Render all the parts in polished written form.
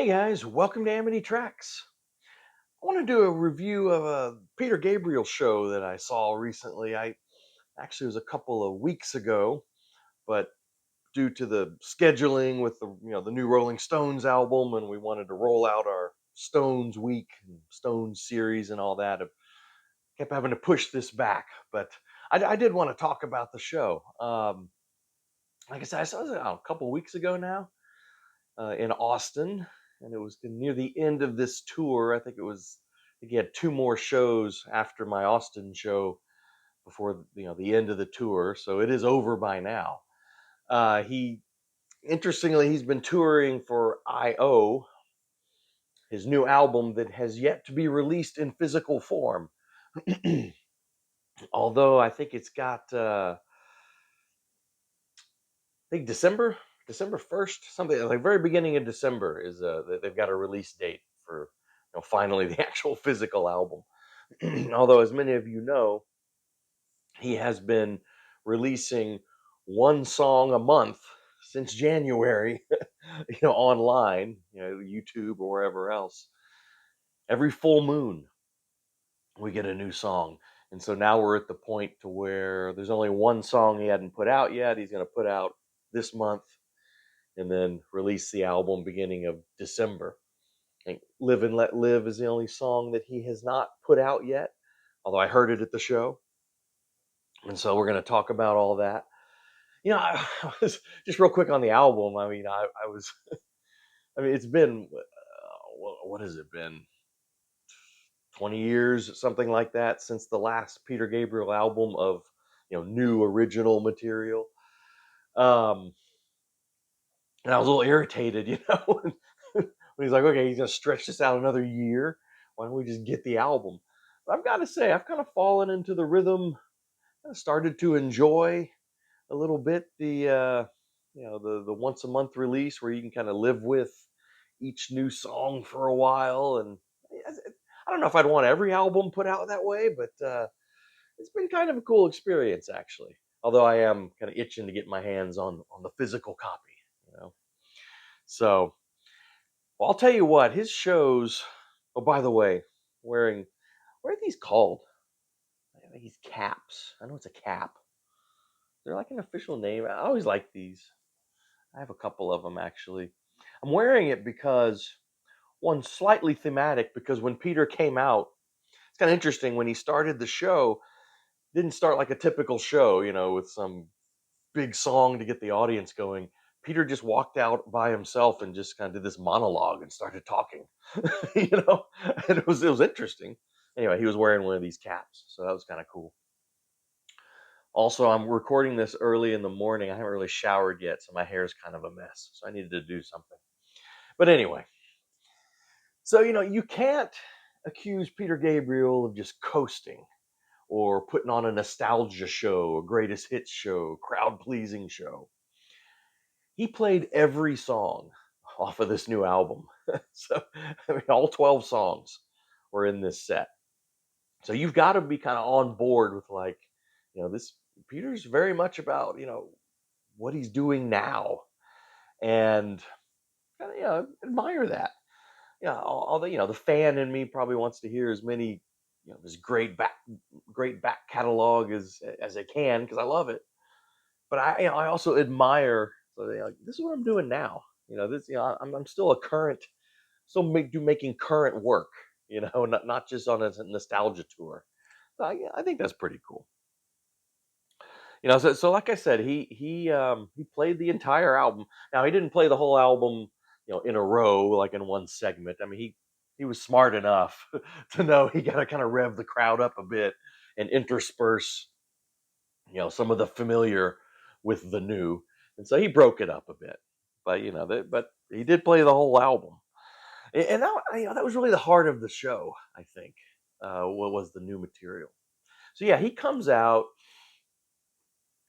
Hey guys, welcome to Amity Tracks. I want to do a review of a Peter Gabriel show that I saw recently. I actually it was a couple of weeks ago, but due to the scheduling with the new Rolling Stones album, and we wanted to roll out our Stones week and Stones series and all that, I kept having to push this back. But I did want to talk about the show. Like I said, I saw it a couple weeks ago now in Austin, and it was near the end of this tour. I think he had two more shows after my Austin show before the end of the tour, so it is over by now. He Interestingly, he's been touring for I.O., his new album that has yet to be released in physical form. Although I think it's got I think December 1st, something like very beginning of December is they've got a release date for finally the actual physical album. Although, as many of you know, he has been releasing one song a month since January, online, YouTube or wherever else. Every full moon, we get a new song. And so now we're at the point to where there's only one song he hadn't put out yet. He's going to put out this month and then release the album beginning of December. I think Live and Let Live is the only song that he has not put out yet, although I heard it at the show. And so we're going to talk about all that. I was just real quick on the album. I was, it's been, what has it been? 20 years, something like that, since the last Peter Gabriel album of, new original material. Um, and I was a little irritated, when he's like, okay, he's going to stretch this out another year. Why don't we just get the album? But I've got to say, I've kind of fallen into the rhythm. I started to enjoy a little bit the once a month release where you can kind of live with each new song for a while. And I don't know if I'd want every album put out that way, but it's been kind of a cool experience actually. Although I am kind of itching to get my hands on the physical copy, you know. So, well, I'll tell you what, his shows. Oh, by the way, wearing what are these called? I think these caps. I know it's a cap. They're like an official name. I always like these. I have a couple of them actually. I'm wearing it because one slightly thematic because when Peter came out, it's kind of interesting when he started the show, didn't start like a typical show, with some big song to get the audience going. Peter just walked out by himself and just kind of did this monologue and started talking. you know, and it was interesting. Anyway, he was wearing one of these caps, so that was kind of cool. Also, I'm recording this early in the morning. I haven't really showered yet, so my hair is kind of a mess. So I needed to do something. But anyway, so you can't accuse Peter Gabriel of just coasting or putting on a nostalgia show, a greatest hits show, crowd pleasing show. He played every song off of this new album. So all 12 songs were in this set. So you've got to be kind of on board with like, this Peter's very much about, what he's doing now. And kind of, admire that. Although, the fan in me probably wants to hear as many, this great back catalog as I can because I love it. But I also admire. So like, this is what I'm doing now. I'm still a current, still making current work. Not just on a nostalgia tour. So I think that's pretty cool. So like I said, he played the entire album. Now he didn't play the whole album, in a row like in one segment. I mean, he was smart enough to know he got to kind of rev the crowd up a bit and intersperse, some of the familiar with the new, and so he broke it up a bit. But but he did play the whole album, and that was really the heart of the show. I think what was the new material. So yeah, he comes out.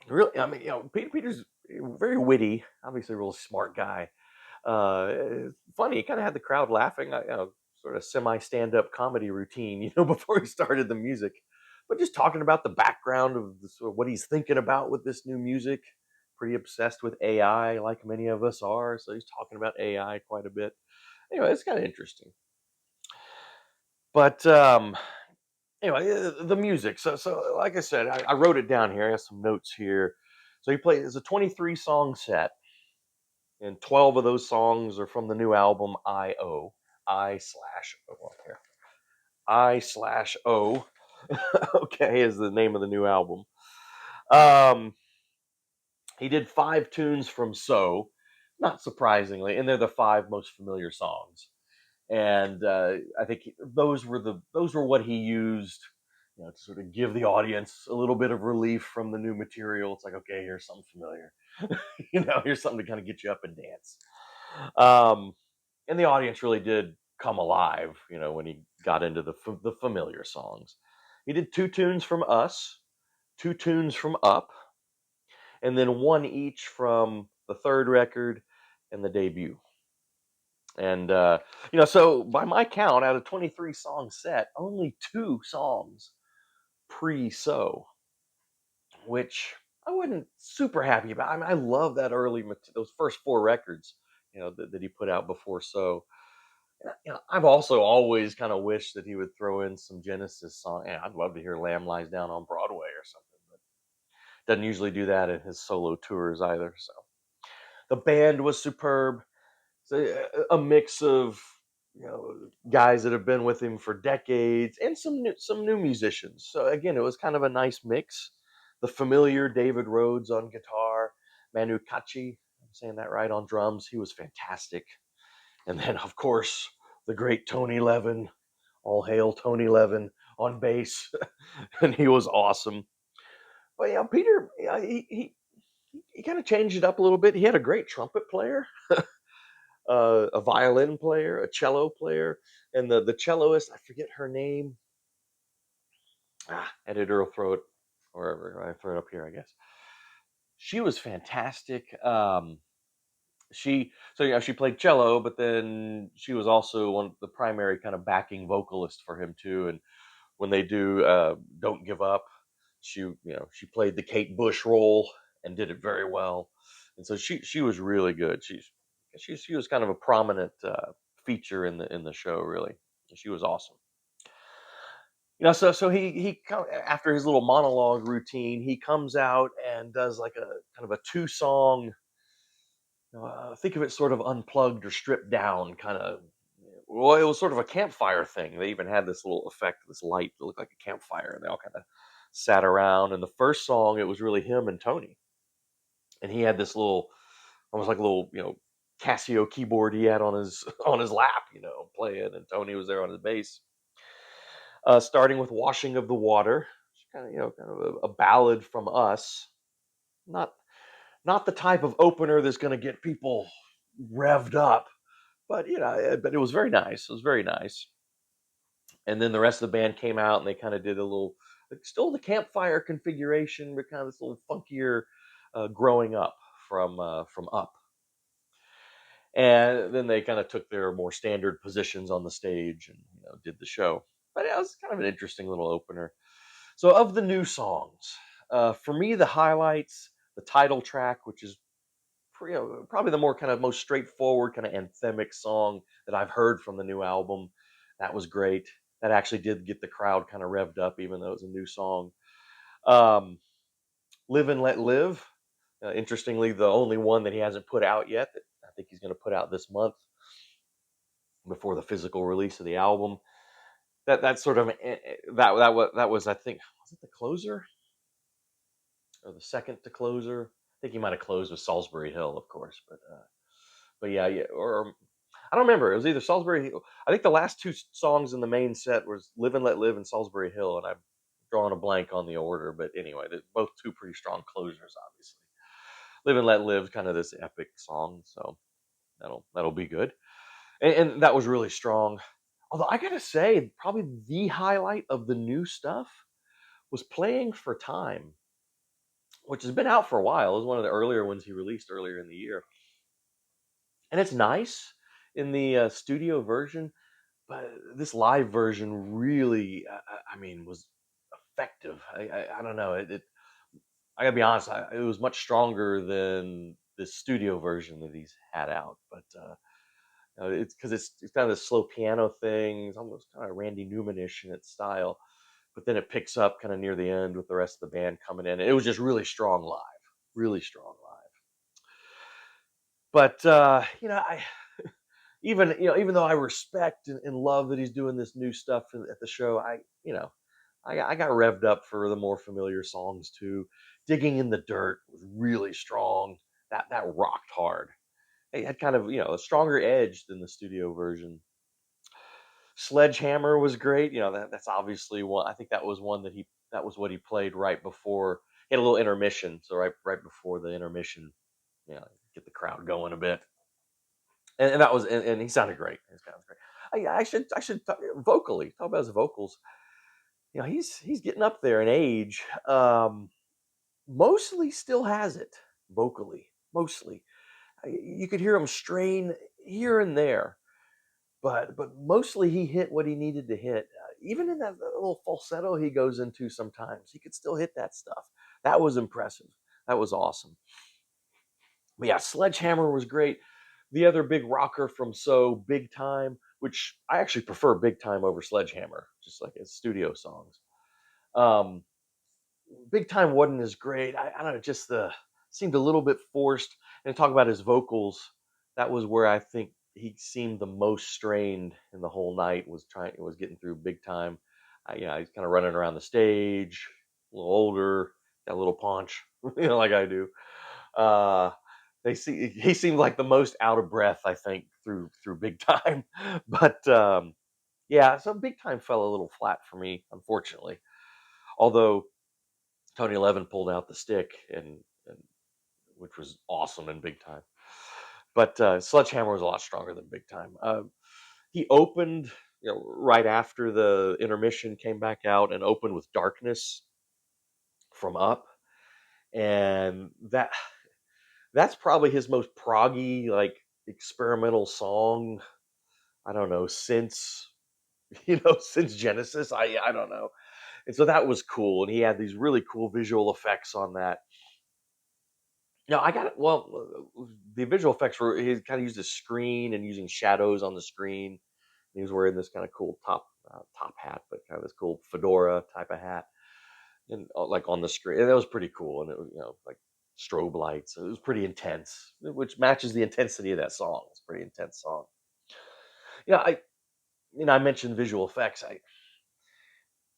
Really, I mean, Peter's very witty, obviously a real smart guy. Funny, he kind of had the crowd laughing. Sort of semi stand-up comedy routine, before he started the music. But just talking about the background of sort of what he's thinking about with this new music. Pretty obsessed with AI, like many of us are. So he's talking about AI quite a bit. Anyway, it's kind of interesting. But anyway, the music. So like I said, I wrote it down here. I have some notes here. So he played. It's a 23 song set, and 12 of those songs are from the new album I/O. I slash well, here. I slash O. Okay, is the name of the new album. Um, he did 5 tunes from So, not surprisingly, and they're the 5 most familiar songs. And I think those were what he used, to sort of give the audience a little bit of relief from the new material. It's like, okay, here's something familiar, here's something to kind of get you up and dance. Um, and the audience really did come alive, when he got into the familiar songs. He did 2 tunes from Us, 2 tunes from Up, and then one each from the third record and the debut. And so by my count, out of 23 song set, only 2 songs pre-So, which I wasn't super happy about. I mean, I love that those first 4 records, that he put out before So. I've also always kind of wished that he would throw in some Genesis song. And I'd love to hear "Lamb Lies Down" on Broadway or something, but doesn't usually do that in his solo tours either. So the band was superb. It's a mix of guys that have been with him for decades and some new musicians. So again, it was kind of a nice mix. The familiar David Rhodes on guitar, Manu Katché, I'm saying that right, on drums. He was fantastic. And then of course the great Tony Levin, all hail Tony Levin, on bass, and he was awesome. But Peter, he kind of changed it up a little bit. He had a great trumpet player, a violin player, a cello player, and the celloist. I forget her name. Editor will throw it wherever I throw it up here. I guess she was fantastic. She played cello, but then she was also one of the primary kind of backing vocalist for him too. And when they do "Don't Give Up," she played the Kate Bush role and did it very well. And so she was really good. She was kind of a prominent feature in the show. Really, she was awesome. So after his little monologue routine, he comes out and does like a kind of a 2 song. Think of it sort of unplugged or stripped down, kind of. Well, it was sort of a campfire thing. They even had this little effect, this light that looked like a campfire, and they all kind of sat around. And the first song, it was really him and Tony, and he had this little, almost like a little, Casio keyboard he had on his on his lap, playing, and Tony was there on his bass. Starting with "Washing of the Water," kind of a ballad from Us. Not not the type of opener that's going to get people revved up, but but it was very nice. It was very nice. And then the rest of the band came out and they kind of did a little, like, still the campfire configuration, but kind of this little funkier "Growing Up" from Up. And then they kind of took their more standard positions on the stage and did the show. But it was kind of an interesting little opener. So of the new songs, for me, the highlights, the title track, which is probably the more kind of most straightforward kind of anthemic song that I've heard from the new album. That was great. That actually did get the crowd kind of revved up, even though it was a new song. Um, "Live and Let Live." Interestingly, the only one that he hasn't put out yet, that I think he's going to put out this month before the physical release of the album. That sort of that was, I think, was it the closer or the second to closer? I think he might have closed with "Salisbury Hill," of course, but yeah, or I don't remember. It was either Salisbury Hill. I think the last 2 songs in the main set was "Live and Let Live" and "Salisbury Hill," and I've drawn a blank on the order. But anyway, they're both 2 pretty strong closers, obviously. "Live and Let Live," kind of this epic song, so that'll be good. And that was really strong. Although I gotta say, probably the highlight of the new stuff was "Playing for Time," which has been out for a while. It was one of the earlier ones he released earlier in the year, and it's nice in the studio version. But this live version really, I mean, was effective. I don't know. I gotta be honest. It was much stronger than the studio version that he's had out. But It's because it's kind of this slow piano thing. It's almost kind of Randy Newman-ish in its style, but then it picks up kind of near the end with the rest of the band coming in. It was just really strong live. But I even though I respect and love that he's doing this new stuff at the show, I got revved up for the more familiar songs too. Digging in the Dirt was really strong. That rocked hard. It had kind of a stronger edge than the studio version. Sledgehammer was great. That's obviously one. I think that was one that was what he played right before. He had a little intermission, so right before the intermission, get the crowd going a bit. And that was and he sounded great. He sounded great. I should vocally talk about his vocals. He's getting up there in age. Mostly still has it vocally. Mostly, you could hear him strain here and there, but mostly he hit what he needed to hit. Even in that little falsetto he goes into sometimes, he could still hit that stuff. That was impressive. That was awesome. But yeah, Sledgehammer was great. The other big rocker from Big Time, which I actually prefer Big Time over Sledgehammer, just like his studio songs. Um, Big Time wasn't as great. I don't know, just the seemed a little bit forced. And talk about his vocals, that was where I think he seemed the most strained in the whole night. Was getting through Big Time. He's kind of running around the stage, a little older, got a little paunch, like I do. Uh, he seemed like the most out of breath, I think, through Big Time. But yeah, so Big Time fell a little flat for me, unfortunately. Although Tony Levin pulled out the stick, and which was awesome in Big Time. But Sledgehammer was a lot stronger than Big Time. He opened, right after the intermission, came back out and opened with Darkness from Up, and that's probably his most proggy, like, experimental song. I don't know, since since Genesis. I don't know. And so that was cool, and he had these really cool visual effects on that. No, I got it. Well, the visual effects were, he kind of used a screen and using shadows on the screen. He was wearing this kind of cool top hat, but kind of this cool fedora type of hat, and like on the screen, and that was pretty cool. And it was like strobe lights. So it was pretty intense, which matches the intensity of that song. It's a pretty intense song. Yeah, I mentioned visual effects.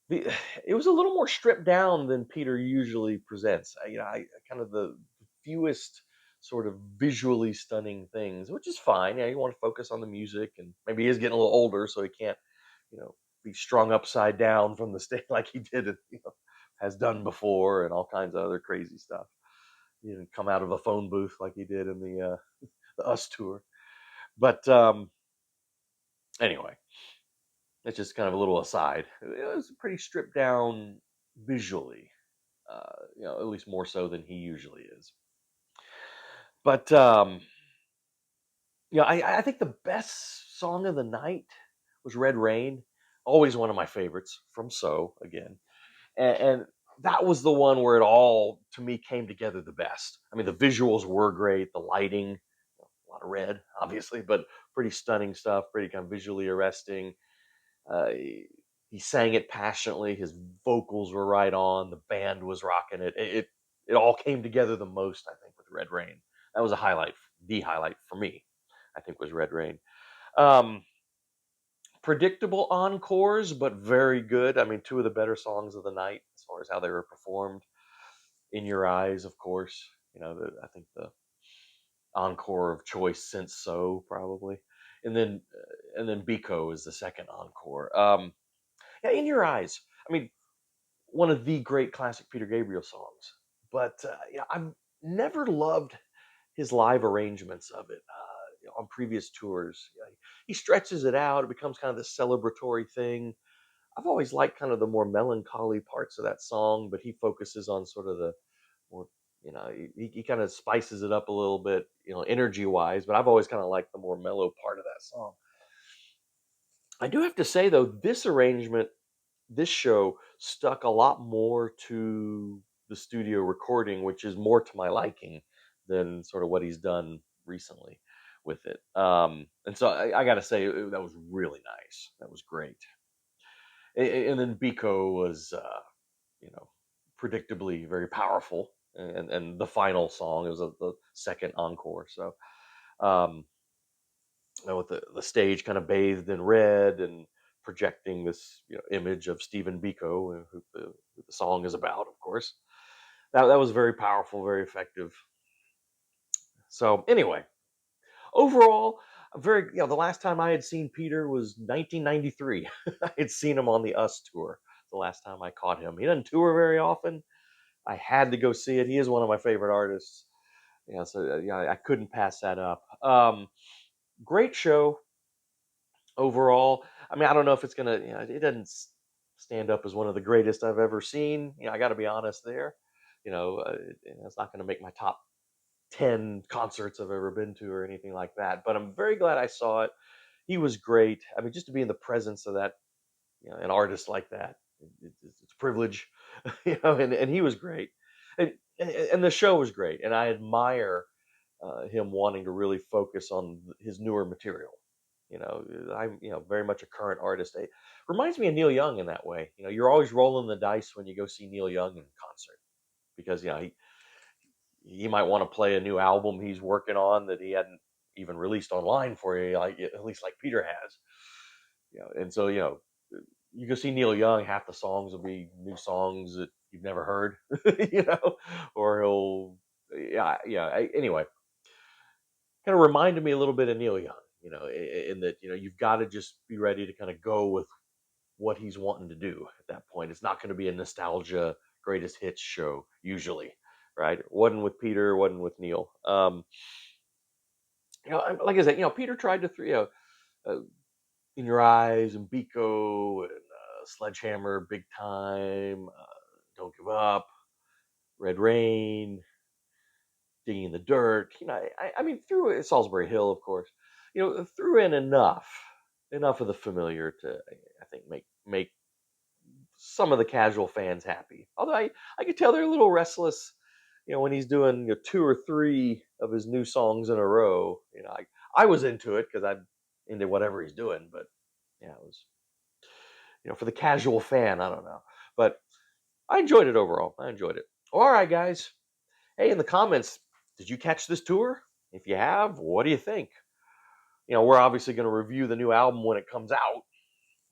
The, it was a little more stripped down than Peter usually presents. I kind of the fewest sort of visually stunning things, which is fine. Yeah, you want to focus on the music, and maybe he is getting a little older, so he can't, be strung upside down from the stage like he did, has done before, and all kinds of other crazy stuff. He didn't come out of a phone booth like he did in the Us tour. But anyway, it's just kind of a little aside. It was pretty stripped down visually, at least more so than he usually is. But I think the best song of the night was Red Rain. Always one of my favorites from again, and that was the one where it all to me came together the best. I mean, the visuals were great, the lighting, a lot of red, obviously, but pretty stunning stuff, pretty kind of visually arresting. He sang it passionately. His vocals were right on. The band was rocking it. It all came together the most, I think, with Red Rain. That was a highlight. The highlight for me, I think, was Red Rain. Um, Predictable encores, but very good. I mean, two of the better songs of the night as far as how they were performed. In Your Eyes, of course. I think the encore of choice since probably, and then Biko is the second encore. Yeah, In Your Eyes. I mean, one of the great classic Peter Gabriel songs. But I've never loved his live arrangements of it on previous tours. He stretches it out; it becomes kind of this celebratory thing. I've always liked kind of the more melancholy parts of that song, but he focuses on sort of the more, he kind of spices it up a little bit, energy wise. But I've always kind of liked the more mellow part of that song. I do have to say though, this show stuck a lot more to the studio recording, which is more to my liking than sort of what he's done recently. with it. And so I got to say that was really nice. That was great. And then Biko was, you know, predictably very powerful. And the final song, it was the second encore. So, um, with the stage kind of bathed in red and projecting this, image of Stephen Biko, who the song is about, of course. That was very powerful, very effective. So anyway, overall, the last time I had seen Peter was 1993. I had seen him on the Us tour. The last time I caught him, he doesn't tour very often. I had to go see it. He is one of my favorite artists. So I couldn't pass that up. Great show overall. I mean, I don't know if it's gonna, it doesn't stand up as one of the greatest I've ever seen. I got to be honest there. It's not going to make my top 10 concerts I've ever been to or anything like that. But I'm very glad I saw it. He was great. I mean, just to be in the presence of that, an artist like that, it's a privilege, and he was great. And the show was great. And I admire him wanting to really focus on his newer material. I'm very much a current artist. It reminds me of Neil Young in that way. You're always rolling the dice when you go see Neil Young in concert because he might want to play a new album he's working on that he hadn't even released online for you, like at least like Peter has. And so you go see Neil Young, half the songs will be new songs that you've never heard, or he'll anyway, kind of reminded me a little bit of Neil Young, in that you've got to just be ready to kind of go with what he's wanting to do at that point. It's not going to be a nostalgia greatest hits show usually, right? Wasn't with Peter, wasn't with Neil. Like I said, Peter tried to uh, In Your Eyes and Biko and Sledgehammer, Big Time, Don't Give Up, Red Rain, Digging in the Dirt. I mean, threw it, Salisbury Hill, of course. Threw in enough of the familiar to, I think, make some of the casual fans happy. Although I could tell they're a little restless, when he's doing two or three of his new songs in a row. I was into it because I'm into whatever he's doing, but yeah, it was, for the casual fan, I don't know. But I enjoyed it overall. I enjoyed it. All right, guys. Hey, in the comments, did you catch this tour? If you have, what do you think? We're obviously going to review the new album when it comes out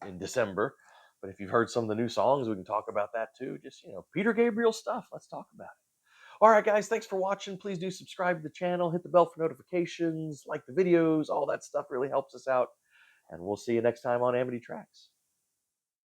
in December. But if you've heard some of the new songs, we can talk about that too. Just, Peter Gabriel stuff. Let's talk about it. All right, guys, thanks for watching. Please do subscribe to the channel, hit the bell for notifications, like the videos. All that stuff really helps us out. And we'll see you next time on Amity Tracks.